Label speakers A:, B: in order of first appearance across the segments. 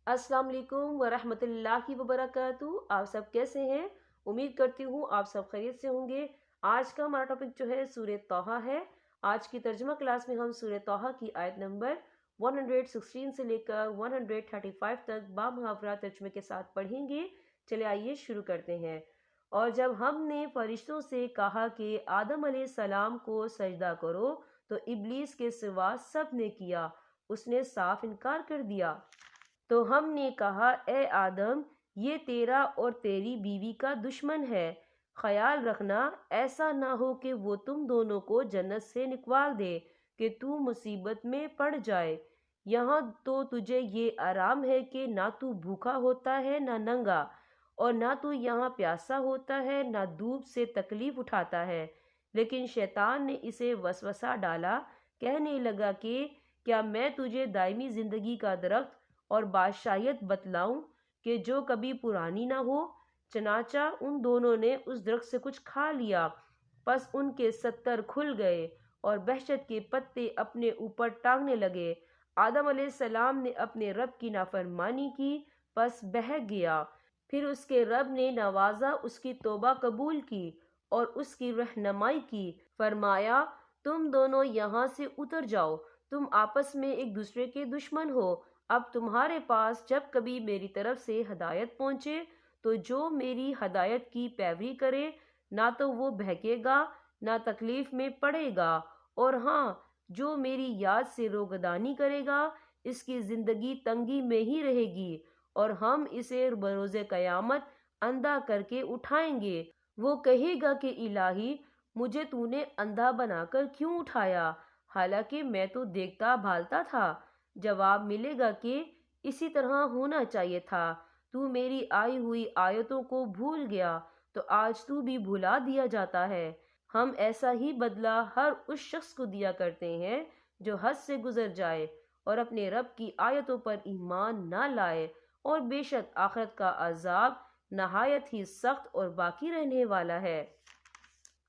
A: अस्सलाम वालेकुम वरहमत ल्लाहि वबरकातुहू। आप सब कैसे हैं? उम्मीद करती हूँ आप सब खैरियत से होंगे। आज का हमारा टॉपिक जो है सूरह तौहा है। आज की तर्जुमा क्लास में हम सूरह तौहा की आयत नंबर 116 से लेकर 135 तक बामुहावरा तर्जुमे के साथ पढ़ेंगे। चले आइए शुरू करते हैं। और जब हमने फरिश्तों से कहा कि आदम अलैहिस्सलाम को सजदा करो तो इब्लीस के सिवा सब ने किया, उसने साफ इनकार कर दिया। तो हमने कहा, ए आदम, ये तेरा और तेरी बीवी का दुश्मन है। ख्याल रखना ऐसा ना हो कि वो तुम दोनों को जन्नत से निकवाल दे कि तू मुसीबत में पड़ जाए। यहाँ तो तुझे ये आराम है कि ना तू भूखा होता है ना नंगा, और ना तू यहाँ प्यासा होता है ना धूप से तकलीफ उठाता है। लेकिन शैतान ने इसे वसवसा डाला, कहने लगा कि क्या मैं तुझे दायमी जिंदगी का दरख्त और बादशाहियत बतलाऊं कि जो कभी पुरानी ना हो। चनाचा उन दोनों ने उस दरख्त से कुछ खा लिया, बस उनके सत्तर खुल गए और बहशत के पत्ते अपने ऊपर टांगने लगे। आदम अलैहिस्सलाम ने अपने रब की नाफरमानी की, बस बह गया। फिर उसके रब ने नवाजा, उसकी तौबा कबूल की और उसकी रहनुमाई की। फरमाया, तुम दोनों यहाँ से उतर जाओ, तुम आपस में एक दूसरे के दुश्मन हो। अब तुम्हारे पास जब कभी मेरी तरफ से हदायत पहुँचे तो जो मेरी हदायत की पैरवी करे, ना तो वो बहकेगा ना तकलीफ में पड़ेगा, और हाँ, जो मेरी याद से रोगदानी करेगा इसकी जिंदगी तंगी में ही रहेगी, और हम इसे बरोज़े क़यामत अंधा करके उठाएंगे। वो कहेगा कि इलाही, मुझे तूने अंधा बनाकर क्यों उठाया, हालांकि मैं तो देखता भालता था। जवाब मिलेगा कि इसी तरह होना चाहिए था। तू मेरी आई हुई आयतों को भूल गया तो आज तू भी भुला दिया जाता है। हम ऐसा ही बदला हर उस शख्स को दिया करते हैं जो हद से गुजर जाए और अपने रब की आयतों पर ईमान ना लाए, और बेशक आखिरत का अजाब नहायत ही सख्त और बाकी रहने वाला है।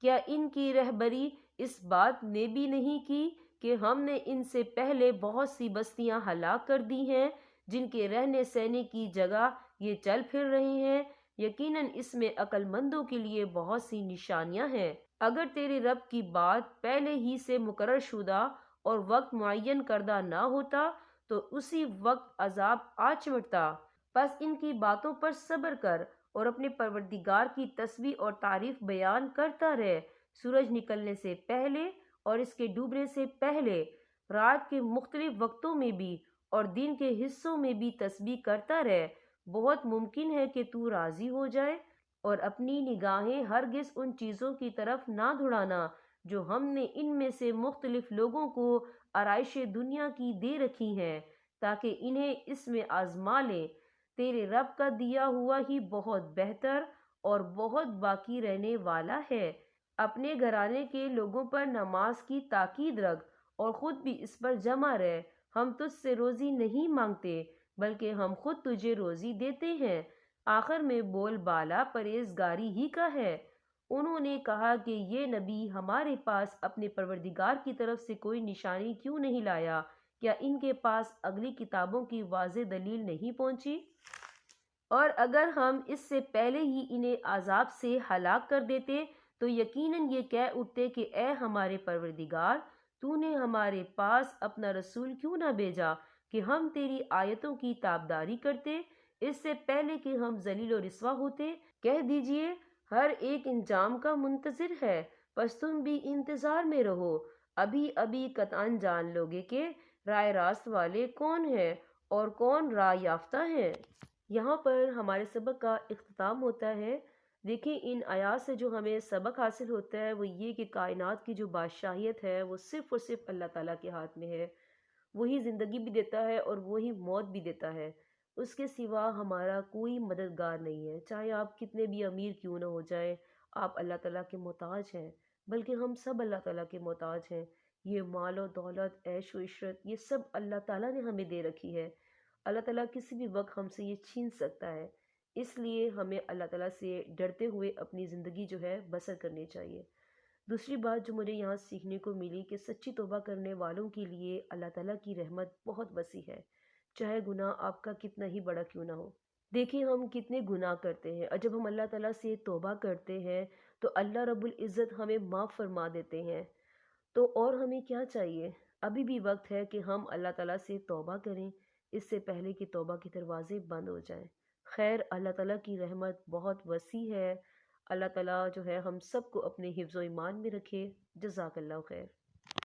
A: क्या इनकी रहबरी इस बात ने भी नहीं की कि हमने इनसे पहले बहुत सी बस्तियां हलाक कर दी हैं जिनके रहने सहने की जगह ये चल फिर रहे हैं। यकीनन इसमें अक्लमंदों के लिए बहुत सी निशानियां हैं। अगर तेरे रब की बात पहले ही से मुकर्रर शुदा और वक्त मुअय्यन करदा ना होता तो उसी वक्त अजाब आ चिमटता। बस इनकी बातों पर सब्र कर और अपने परवरदिगार की तस्बीह और तारीफ बयान करता रहे। सूरज निकलने से पहले और इसके डूबने से पहले, रात के मुख्तलिफ वक्तों में भी और दिन के हिस्सों में भी तस्बीह करता रहे। बहुत मुमकिन है कि तू राजी हो जाए और अपनी निगाहें हरगिज उन चीज़ों की तरफ ना दौड़ाना जो हमने इनमें से मुख्तलिफ लोगों को आराइश दुनिया की दे रखी हैं, ताकि इन्हें इसमें आजमा लें। तेरे रब का दिया हुआ ही बहुत बेहतर और बहुत बाकी रहने वाला है। अपने घराने के लोगों पर नमाज की ताकीद रख और खुद भी इस पर जमा रहे। हम तुझसे रोजी नहीं मांगते, बल्कि हम खुद तुझे रोजी देते हैं। आखिर में बोल बाला परहेजगारी ही का है। उन्होंने कहा कि ये नबी हमारे पास अपने परवरदिगार की तरफ से कोई निशानी क्यों नहीं लाया? क्या इनके पास अगली किताबों की वाज़ेह दलील नहीं पहुंची? और अगर हम इससे पहले ही इन्हें आज़ाब से हलाक कर देते तो यकीनन ये कह उठते कि ए हमारे परवरदिगार, तूने हमारे पास अपना रसूल क्यों ना भेजा कि हम तेरी आयतों की ताबदारी करते, इससे पहले कि हम जलील और रिस्वा होते। कह दीजिए, हर एक इंजाम का मुंतजिर है, बस तुम भी इंतजार में रहो। अभी अभी कतअन जान लोगे कि राय रास्त वाले कौन है और कौन राह याफ्ता है। यहाँ पर हमारे सबक का इख्तिताम होता है। देखिए, इन आयात से जो हमें सबक हासिल होता है वो ये कि कायनात की जो बादशाहियत है वो सिर्फ़ और सिर्फ अल्लाह ताला के हाथ में है। वही ज़िंदगी भी देता है और वही मौत भी देता है। उसके सिवा हमारा कोई मददगार नहीं है। चाहे आप कितने भी अमीर क्यों ना हो जाए, आप अल्लाह ताला के मोहताज हैं। बल्कि हम सब अल्लाह ताला के मोहताज हैं। ये माल और दौलत, ऐश व इशरत, ये सब अल्लाह ताला ने हमें दे रखी है। अल्लाह ताला किसी भी वक्त हमसे ये छीन सकता है। इसलिए हमें अल्लाह ताला से डरते हुए अपनी ज़िंदगी जो है बसर करनी चाहिए। दूसरी बात जो मुझे यहाँ सीखने को मिली कि सच्ची तौबा करने वालों के लिए अल्लाह ताला की रहमत बहुत वसी है। چاہے گناہ آپ کا کتنا ہی بڑا کیوں نہ ہو۔ دیکھیں ہم کتنے گناہ کرتے ہیں، اور جب ہم اللہ تعالیٰ سے توبہ کرتے ہیں تو اللہ رب العزت ہمیں معاف فرما دیتے ہیں۔ تو اور ہمیں کیا چاہیے؟ ابھی بھی وقت ہے کہ ہم اللہ تعالیٰ سے توبہ کریں، اس سے پہلے کہ توبہ کے دروازے بند ہو جائیں۔ خیر، اللہ تعالیٰ کی رحمت بہت وسیع ہے۔ اللہ تعالیٰ جو ہے ہم سب کو اپنے حفظ و ایمان میں رکھے۔ جزاک اللہ خیر۔